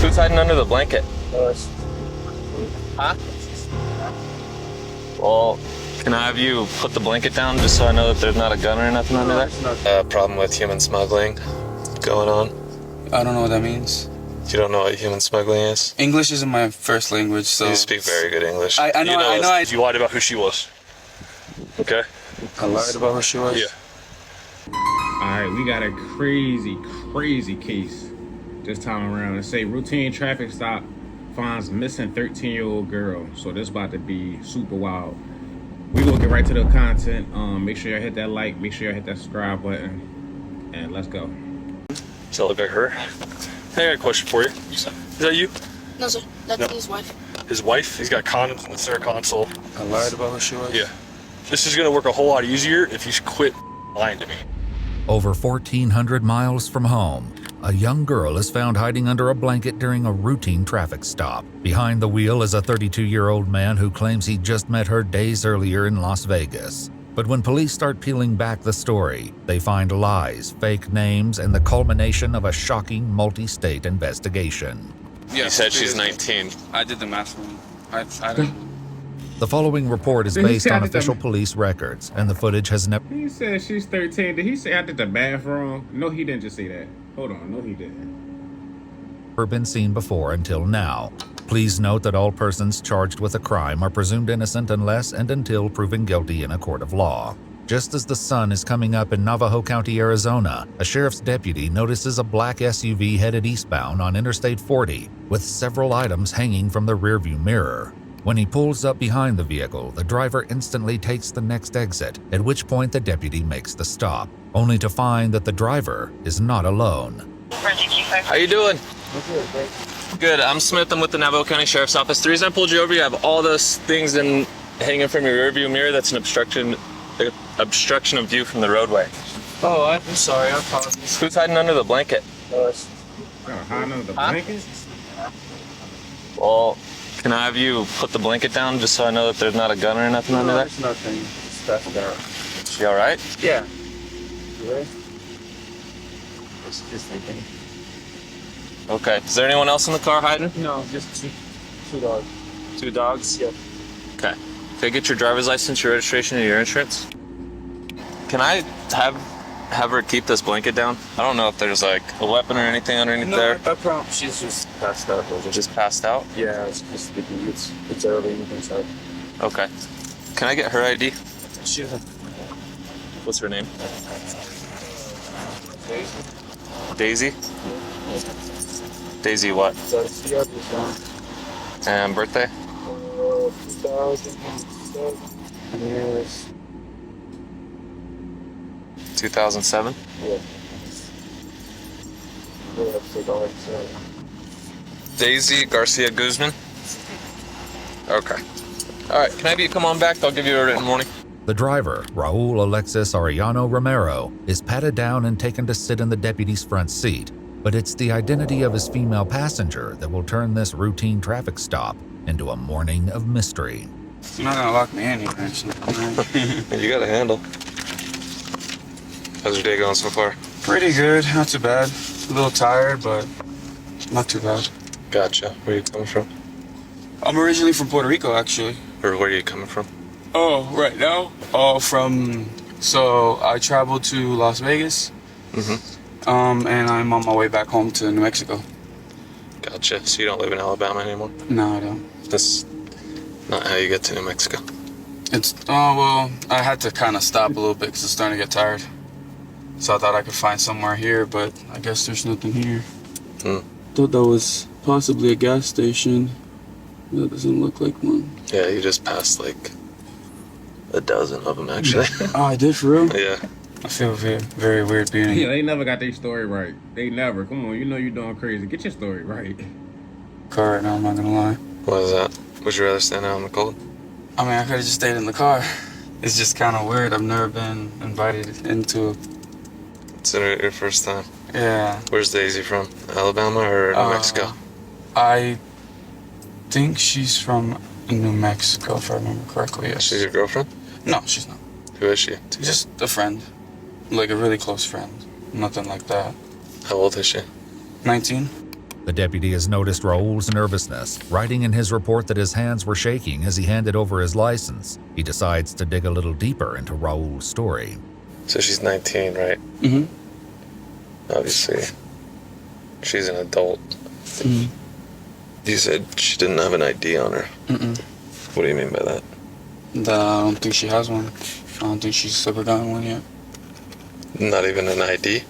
Who's hiding under the blanket? Huh? Well, can I have you put the blanket down just so I know that there's not a gun or nothing under there? Problem with human smuggling going on. I don't know what that means. You don't know what human smuggling is? English isn't my first language, so... You speak very good English. I know. You lied about who she was. Okay? I lied about who she was? Yeah. Alright, we got a crazy case this time around. It say routine traffic stop finds missing 13-year-old girl. So this about to be super wild. We gonna get right to the content. Make sure y'all hit that like, make sure y'all hit that subscribe button, and let's go. Does that look like her? Hey, I got a question for you. Is that you? No, sir. That's his wife. His wife? He's got condoms in the center console. I lied about who she was? Yeah. This is gonna work a whole lot easier if you quit lying to me. Over 1,400 miles from home, a young girl is found hiding under a blanket during a routine traffic stop. Behind the wheel is a 32-year-old man who claims he just met her days earlier in Las Vegas. But when police start peeling back the story, they find lies, fake names, and the culmination of a shocking multi-state investigation. Yeah, You said she's 19. I did the math wrong. I don't... The following report is Did he based say I on did the- official police records, and the footage has never He said she's 13. Did he say I did the math wrong? No, he didn't just say that. Hold on, no, he didn't. been seen before until now. Please note that all persons charged with a crime are presumed innocent unless and until proven guilty in a court of law. Just as the sun is coming up in Navajo County, Arizona, a sheriff's deputy notices a black SUV headed eastbound on Interstate 40 with several items hanging from the rearview mirror. When he pulls up behind the vehicle, the driver instantly takes the next exit, at which point the deputy makes the stop, only to find that the driver is not alone. How you doing? Good. I'm Smith. I'm with the Navajo County Sheriff's Office. The reason I pulled you over, you have all those things hanging from your rearview mirror. That's an obstruction of view from the roadway. Oh, I'm sorry. I apologize. Who's hiding under the blanket? Hiding under the blanket? Well, can I have you put the blanket down just so I know that there's not a gun or nothing under there? There's nothing. Just passed out. She all right? Yeah. You ready? Just thinking. Okay. Is there anyone else in the car hiding? No, just two dogs. Two dogs? Yep. Okay. Can I get your driver's license, your registration, and your insurance? Can I have her keep this blanket down? I don't know if there's like a weapon or anything underneath there. I promise. She's just passed out. Just passed out? Yeah, it's just thinking it's early inside. Okay. Can I get her ID? She doesn't. What's her name? Daisy? Daisy what? That's the other one. And birthday? 2007. Yes. 2007? Yeah. Daisy Garcia Guzman? Okay. Alright, can I have you come on back? I'll give you a written warning. The driver, Raul Alexis Arellano Romero, is patted down and taken to sit in the deputy's front seat, but it's the identity of his female passenger that will turn this routine traffic stop into a morning of mystery. You're not gonna lock me in here, actually. You got a handle. How's your day going so far? Pretty good, not too bad. A little tired, but not too bad. Gotcha. Where are you coming from? I'm originally from Puerto Rico, actually. Or where are you coming from? Oh, right now? Oh, so I traveled to Las Vegas. Mm-hmm. And I'm on my way back home to New Mexico. Gotcha. So you don't live in Alabama anymore? No, I don't. That's not how you get to New Mexico. Well, I had to kind of stop a little bit because it's starting to get tired. So I thought I could find somewhere here, but I guess there's nothing here. Thought that was possibly a gas station. That doesn't look like one. Yeah, you just passed like a dozen of them, actually. Oh, I did, for real? Yeah. I feel very, very weird being Yeah, here. they never got their story right. They never. Come on, you know you're doing crazy. Get your story right. Car right now, I'm not gonna lie. What is that? Would you rather stand out in the cold? I mean, I could have just stayed in the car. It's just kind of weird. I've never been invited into. It's your first time. Yeah. Where's Daisy from? Alabama or New Mexico? I think she's from New Mexico, if I remember correctly. Yes. She's your girlfriend? No, she's not. Who is she? Just a friend. Like a really close friend. Nothing like that. How old is she? 19? The deputy has noticed Raul's nervousness, writing in his report that his hands were shaking as he handed over his license. He decides to dig a little deeper into Raul's story. So she's 19, right? Mm-hmm. Obviously, she's an adult. Mm-hmm. You said she didn't have an ID on her. Mm-mm. What do you mean by that? I don't think she has one. I don't think she's ever gotten one yet. Not even an ID?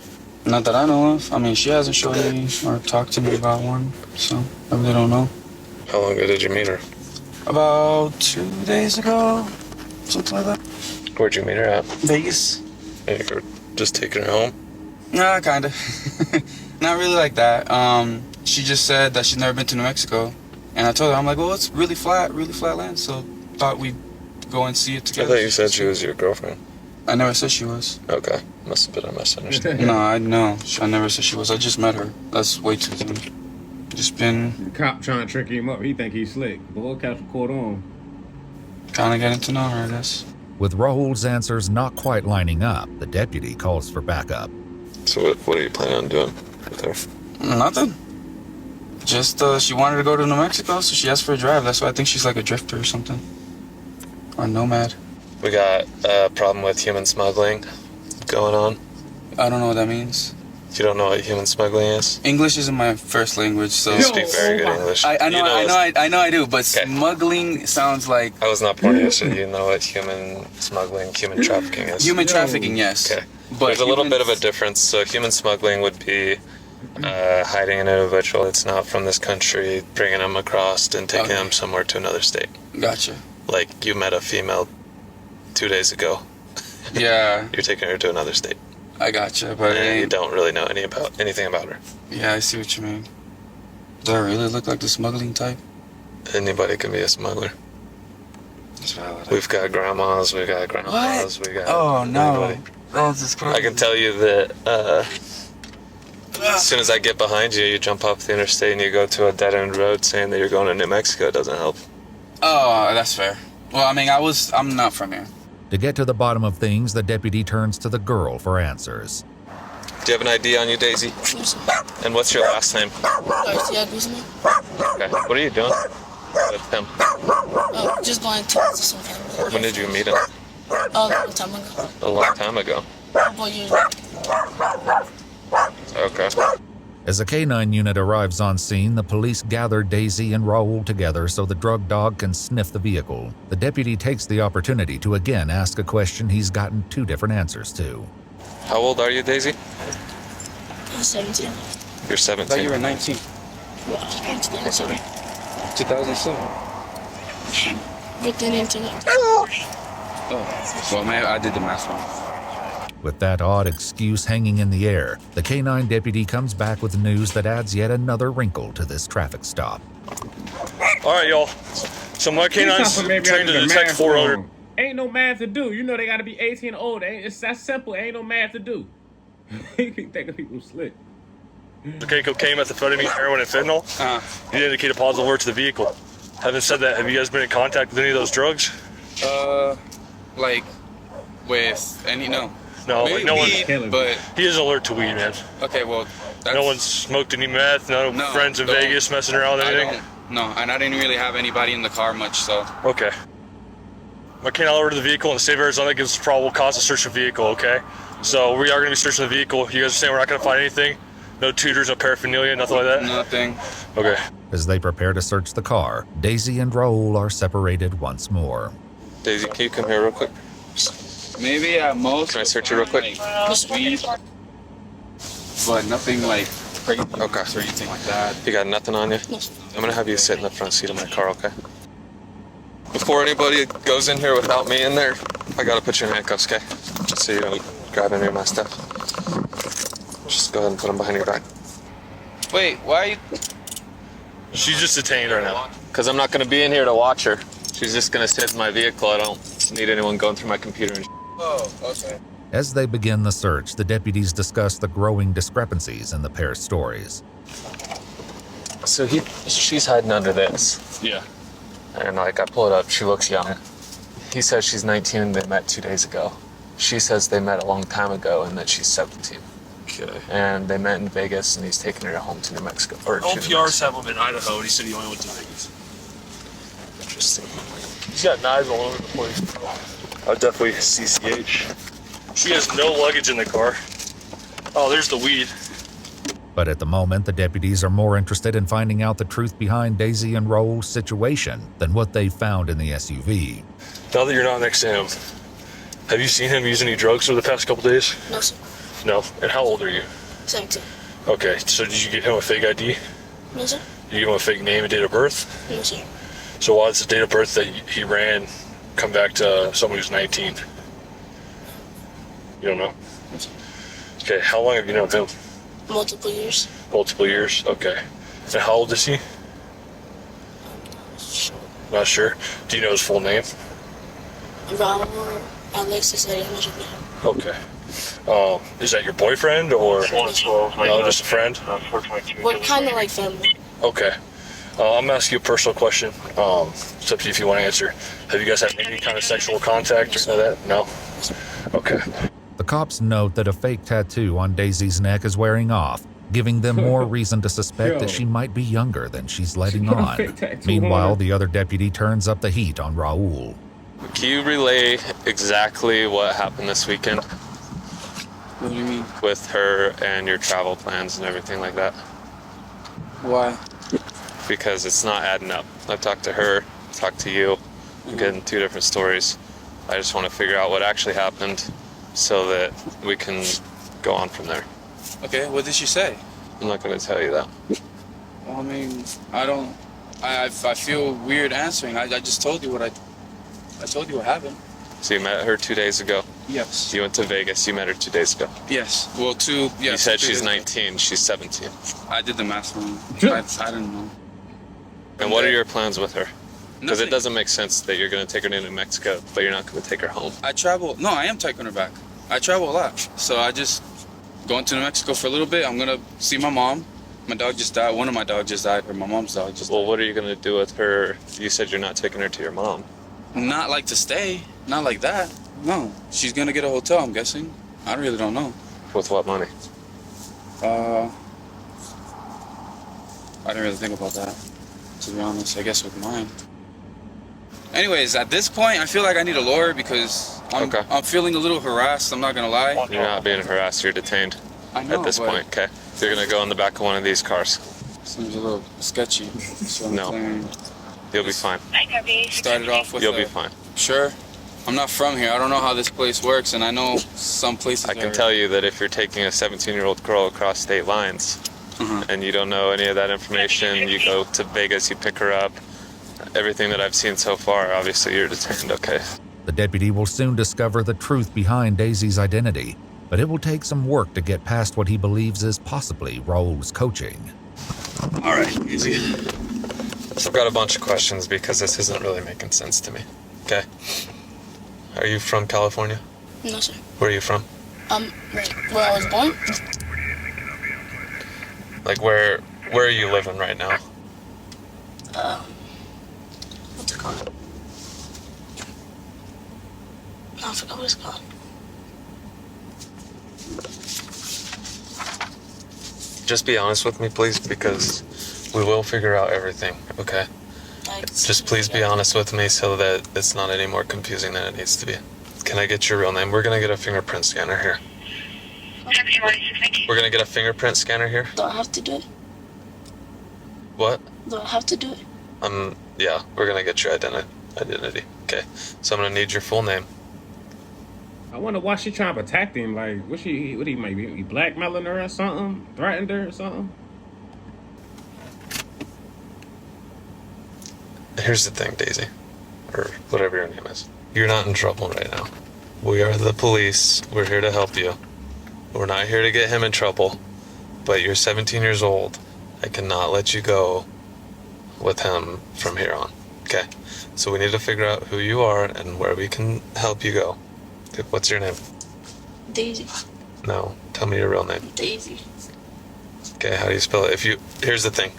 Not that I know of. I mean, she hasn't showed me or talked to me about one, so I really don't know. How long ago did you meet her? About 2 days ago, something like that. Where'd you meet her at? Vegas. And you were just taking her home? Nah, kinda. Not really like that. She just said that she's never been to New Mexico, and I told her, I'm like, well, it's really flat land, so thought we'd go and see it I together. thought you said she was your girlfriend. I never said she was. Okay. Must have been a misunderstanding. No, I never said she was. I just met her. That's way too soon. Just been The cop trying to trick him up. He think he's slick. But all cops caught on. kind of getting to know her, I guess. With Raul's answers not quite lining up, the deputy calls for backup. So what are you planning on doing with her? Nothing. Just, she wanted to go to New Mexico, so she asked for a drive. That's why I think she's like a drifter or something. Or a nomad. We got a problem with human smuggling going on. I don't know what that means. You don't know what human smuggling is? English isn't my first language, so... You speak very good English. I You know I do, but Okay. smuggling sounds like... I was not born here, so you know what human smuggling, human trafficking is. Human trafficking, yes. Okay. But There's a little human- bit of a difference. So human smuggling would be hiding an individual that's not from this country, bringing them across and taking Okay. them somewhere to another state. Gotcha. Like you met a female 2 days ago. Yeah, You're taking her to another state. I gotcha, but it And you ain't... don't really know anything about her. Yeah, I see what you mean. Do I really look like the smuggling type? Anybody can be a smuggler. That's valid. We've got grandmas, we got grandpas, we got Oh, no. anybody. That's just crazy. I can tell you that as soon as I get behind you, you jump off the interstate and you go to a dead-end road saying that you're going to New Mexico. It doesn't help. Oh, that's fair. Well, I mean, I'm not from here. To get to the bottom of things, the deputy turns to the girl for answers. Do you have an ID on you, Daisy? Yes, sir. And what's your last name? Garcia Guzman. Okay. What are you doing with him? Just going to visit some family. When did you meet him? A long time ago. A long time ago. 4 years. Okay. As a K-9 unit arrives on scene, the police gather Daisy and Raul together so the drug dog can sniff the vehicle. The deputy takes the opportunity to again ask a question he's gotten 2 different answers to. How old are you, Daisy? I'm 17. You're I thought 17. you were 19. Well, I'm 27. 2007. With the internet. Oh, well, man, I did the math wrong. With that odd excuse hanging in the air, the K-9 deputy comes back with news that adds yet another wrinkle to this traffic stop. All right, y'all. So my He's trained to detect 400. Ain't no math to do. You know they gotta be 18 or older. It's that simple. Ain't no math to do. He keep thinking people slick. Okay, cocaine, methamphetamine, heroin, and fentanyl. You indicate a positive alert to the vehicle. Having said that, have you guys been in contact with any of those drugs? Like, with any, no. No, Maybe like no one. weed, but, He is alert to weed, man. okay, well, that's... No one's smoked any meth. No, No, friends in don't. Vegas messing around with I anything. don't, no, and I didn't really have anybody in the car much, so... Okay. My canine alert to the vehicle in the state of Arizona gives probable cause to search the vehicle. Okay, so we are going to be searching the vehicle. You guys are saying we're not going to find anything? No tutors, no paraphernalia, nothing like that. Nothing. Okay. As they prepare to search the car, Daisy and Raul are separated once more. Daisy, can you come here real quick? Maybe at most... Can I search you real quick? Like, weed, but nothing like crazy Okay. or anything like that. You got nothing on you? I'm gonna have you sit in the front seat of my car, okay? Before anybody goes in here without me in there, I gotta put you in handcuffs, okay? Just so you don't grab any of my stuff. Just go ahead and put them behind your back. Wait, why? She's just detained right now. Because I'm not gonna be in here to watch her. She's just gonna sit in my vehicle. I don't need anyone going through my computer and Oh, okay. As they begin the search, the deputies discuss the growing discrepancies in the pair's stories. So she's hiding under this. Yeah. And like I pull it up, she looks young. He says she's 19 and they met 2 days ago. She says they met a long time ago and that she's 17. Okay. And they met in Vegas, and he's taking her home to New Mexico. Or All to New PRs Mexico. have him in Idaho, and he said he only went to Vegas. Interesting. He's got knives all over the place. I definitely CCH. She has no luggage in the car. Oh, there's the weed. But at the moment, the deputies are more interested in finding out the truth behind Daisy and Raul's situation than what they found in the SUV. Now that you're not next to him, have you seen him use any drugs over the past couple days? No, sir. No. And how old are you? 17. Okay, so did you get him a fake ID? No, sir. Did you give him a fake name and date of birth? No, sir. So why does the date of birth that he ran come back to someone who's 19? You don't know? No, sir. Okay, how long have you known him? Multiple years. Multiple years? Okay. And how old is he? Sure. Not sure. Do you know his full name? Raul Alexis Ariana. Okay. Is that your boyfriend or no, just a friend? We're kind of like family. Okay. I'm gonna ask you a personal question. It's up to you if you want to answer. Have you guys had any kind of sexual contact or something like that? No? Okay. The cops note that a fake tattoo on Daisy's neck is wearing off, giving them more reason to suspect that she might be younger than she's letting on. Meanwhile, the other deputy turns up the heat on Raul. Can you relay exactly what happened this weekend What do you mean? with her and your travel plans and everything like that? Why? Because it's not adding up. I've talked to her, talked to you. I'm getting two different stories. I just want to figure out what actually happened so that we can go on from there. Okay, what did she say? I'm not going to tell you that. Well, I mean, I feel weird answering. I just told you I told you what happened. So you met her 2 days ago. Yes. You went to Vegas. You met her 2 days ago. Yes. Well, yes. You said 2 she's days ago. 19. She's 17. I did the math wrong. I didn't know. And what are your plans with her? Because it Nothing. doesn't make sense that you're going to take her to New Mexico, but you're not going to take her home. No, I am taking her back. I travel a lot. So I just going to New Mexico for a little bit. I'm going to see my mom. My dog just died. One of my dogs just died, or my mom's dog just Well, died. what are you going to do with her? You said you're not taking her to your mom. Not like to stay. Not like that. No. She's going to get a hotel, I'm guessing. I really don't know. With what money? I didn't really think about that, to be honest. I guess with mine. Anyways, at this point, I feel like I need a lawyer because I'm feeling a little harassed. I'm not gonna lie. You're not being harassed. You're detained I know, at this but point, okay? You're going to go in the back of one of these cars. seems a little sketchy. So I'm No. saying, You'll be fine. started off with You'll be fine. Sure. I'm not from here. I don't know how this place works, and I know some places. I can tell you that if you're taking a 17-year-old girl across state lines and you don't know any of that information, you go to Vegas, you pick her up, everything that I've seen so far, obviously you're detained, okay? The deputy will soon discover the truth behind Daisy's identity, but it will take some work to get past what he believes is possibly Raul's coaching. All right, easy. So I've got a bunch of questions because this isn't really making sense to me, okay? Are you from California? No, sir. Where are you from? Right where I was born. Like where are you living right now? What's it called? No, I forgot what it's called. Just be honest with me, please, because we will figure out everything, okay? Just please be honest with me so that it's not any more confusing than it needs to be. Can I get your real name? We're gonna get a fingerprint scanner here. We're gonna get a fingerprint scanner here. Do I have to do it? What? Do I have to do it? Yeah, we're gonna get your identity. Okay, so I'm gonna need your full name. I wonder why she trying to protect him. Like, what he might be blackmailing her or something? Threatened her or something? Here's the thing, Daisy, or whatever your name is. You're not in trouble right now. We are the police. We're here to help you. We're not here to get him in trouble, but you're 17 years old. I cannot let you go with him from here on, okay? So we need to figure out who you are and where we can help you go. What's your name? Daisy. No, tell me your real name. Daisy. Okay, how do you spell it? Here's the thing.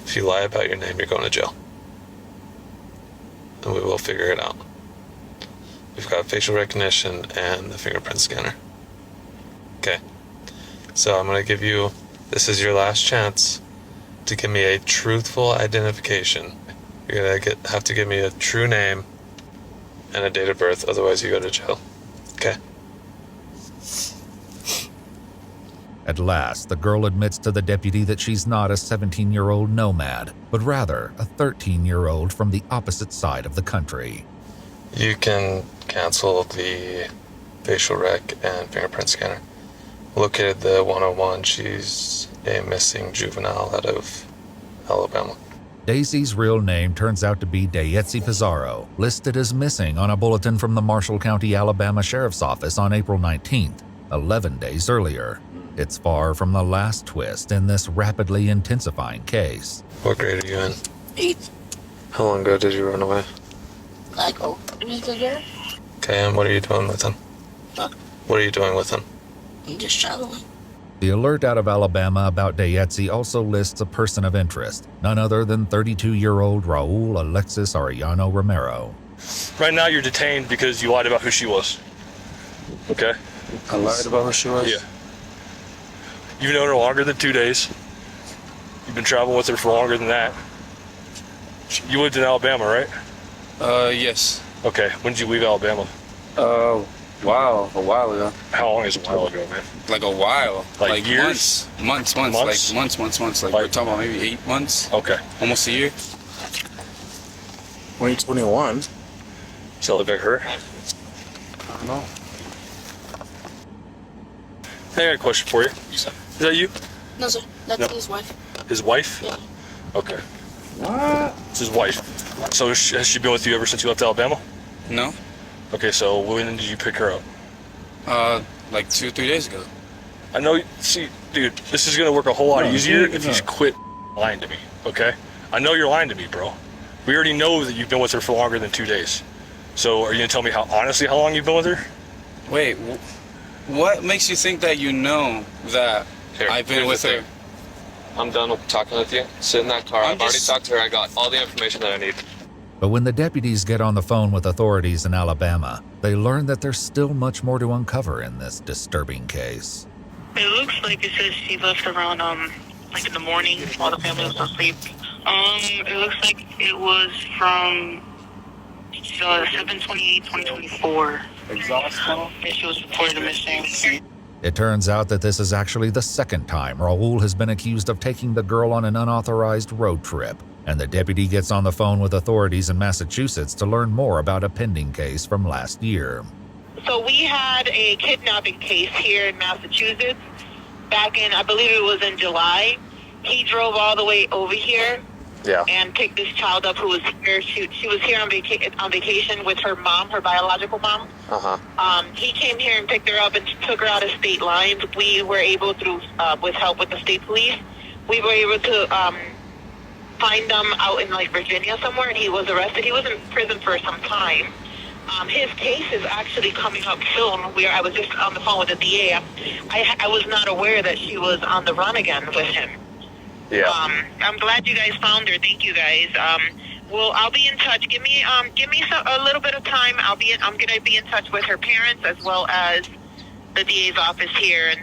If you lie about your name, you're going to jail. And we will figure it out. We've got facial recognition and the fingerprint scanner. Okay. So I'm going to give you, this is your last chance to give me a truthful identification. You're going to have to give me a true name and a date of birth, otherwise you go to jail. Okay? At last, the girl admits to the deputy that she's not a 17-year-old nomad, but rather a 13-year-old from the opposite side of the country. You can cancel the facial rec and fingerprint scanner. Located the 101. She's a missing juvenile out of Alabama. Daisy's real name turns out to be Dayetzi Pizarro, listed as missing on a bulletin from the Marshall County, Alabama Sheriff's Office on April 19th, 11 days earlier. It's far from the last twist in this rapidly intensifying case. What grade are you in? 8th. How long ago did you run away? Like a week ago. Okay, and what are you doing with him? What? What are you doing with him? I'm just traveling. The alert out of Alabama about Dayetzi also lists a person of interest, none other than 32-year-old Raul Alexis Arellano Romero. Right now, you're detained because you lied about who she was. Okay? I lied about who she was? Yeah. You've known her longer than 2 days. You've been traveling with her for longer than that. You lived in Alabama, right? Yes. Okay. When did you leave Alabama? Wow, a while ago. How long is a while ago, man? Like a while. Like years? Months. Months? Like months. Like we're talking about maybe 8 months. Okay. Almost a year. 2021. Does that look like her? I don't know. Hey, I got a question for you. Is that you? No, sir. That's No. his wife. His wife? Yeah. Okay. What? It's his wife. So has she been with you ever since you left Alabama? No? Okay, so when did you pick her up? Like 2 or 3 days ago. I know, see, dude, this is gonna work a whole lot No, easier dude, if you no. quit lying to me, okay? I know you're lying to me, bro. We already know that you've been with her for longer than 2 days. So are you gonna tell me how long you've been with her? Wait, what makes you think that you know that I've been with her? I'm done with talking with you. Sit in that car. I'm I've already just- talked to her. I got all the information that I need. But when the deputies get on the phone with authorities in Alabama, they learn that there's still much more to uncover in this disturbing case. It looks like it says she left around like in the morning while the family was asleep. It looks like it was from 7/28/2024. Exhausted. And she was reported missing. It turns out that this is actually the second time Raul has been accused of taking the girl on an unauthorized road trip, and the deputy gets on the phone with authorities in Massachusetts to learn more about a pending case from last year. So we had a kidnapping case here in Massachusetts back in, I believe it was in July. He drove all the way over here Yeah. and picked this child up who was here. She was here on vacation with her mom, her biological mom. Uh-huh. He came here and picked her up and took her out of state lines. We were able to, with help with the state police, we were able to find them out in like Virginia somewhere, and he was arrested. He was in prison for some time. His case is actually coming up soon. I was just on the phone with the DA. I was not aware that she was on the run again with him. Yeah. I'm glad you guys found her. Thank you guys. I'll be in touch. Give me a little bit of time. I'm gonna be in touch with her parents as well as the DA's office here, and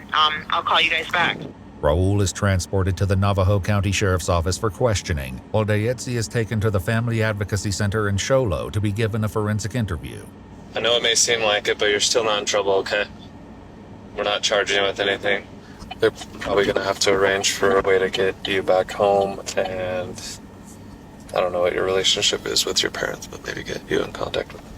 I'll call you guys back. Raul is transported to the Navajo County Sheriff's Office for questioning, while Dayetzi is taken to the Family Advocacy Center in Show Low to be given a forensic interview. I know it may seem like it, but you're still not in trouble, okay? We're not charging you with anything. They're probably going to have to arrange for a way to get you back home, and I don't know what your relationship is with your parents, but maybe get you in contact with them,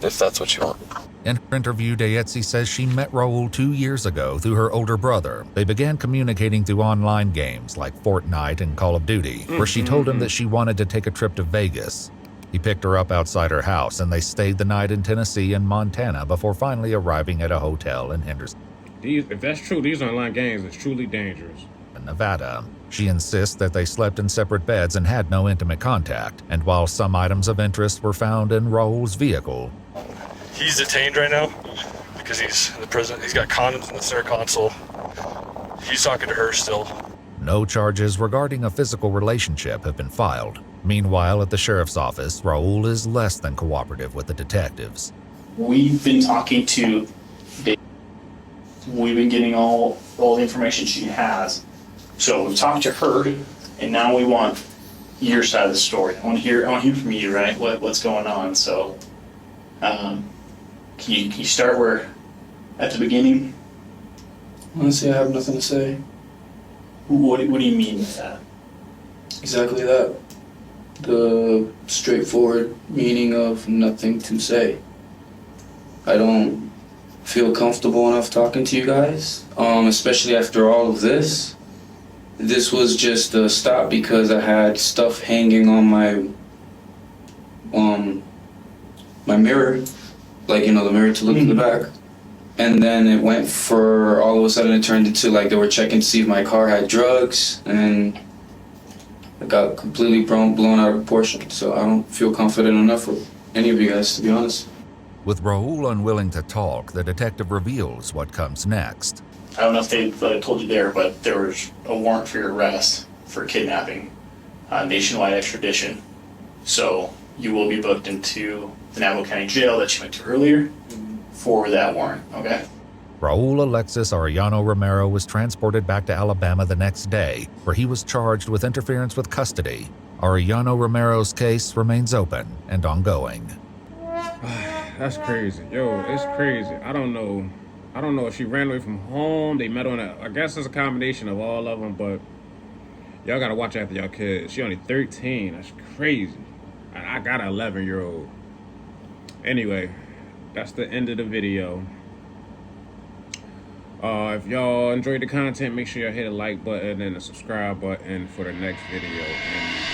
if that's what you want. In her interview, Dayetzi says she met Raul 2 years ago through her older brother. They began communicating through online games like Fortnite and Call of Duty, where she told him that she wanted to take a trip to Vegas. He picked her up outside her house, and they stayed the night in Tennessee and Montana before finally arriving at a hotel in Henderson, If that's true, these online games are truly dangerous. Nevada. She insists that they slept in separate beds and had no intimate contact, and while some items of interest were found in Raul's vehicle, He's detained right now because he's in the prison. He's got condoms in the center console. He's talking to her still. no charges regarding a physical relationship have been filed. Meanwhile, at the sheriff's office, Raul is less than cooperative with the detectives. We've been talking to we've been getting all the information she has. So we've talked to her, and now we want your side of the story. I want to hear from you, right? What's going on? So, can you start where at the beginning? Honestly, I have nothing to say. What do you mean with that? Exactly that. The straightforward meaning of nothing to say. I don't feel comfortable enough talking to you guys, especially after all of this. This was just a stop because I had stuff hanging on my my mirror, like, you know, the mirror to look in the back. And then it went for, all of a sudden it turned into like they were checking to see if my car had drugs, and it got completely blown out of proportion. So I don't feel confident enough with any of you guys, to be honest. With Raul unwilling to talk, the detective reveals what comes next. I don't know if they told you there, but there was a warrant for your arrest for kidnapping, nationwide extradition. So you will be booked into the Navajo County Jail that you went to earlier for that warrant, okay? Raul Alexis Arellano Romero was transported back to Alabama the next day, where he was charged with interference with custody. Arellano Romero's case remains open and ongoing. That's crazy. Yo, it's crazy. I don't know if she ran away from home. They met on I guess it's a combination of all of them, but y'all gotta watch after y'all kids. She only 13. That's crazy. And I got an 11-year-old. Anyway, that's the end of the video. If y'all enjoyed the content, make sure y'all hit a like button and the subscribe button for the next video. And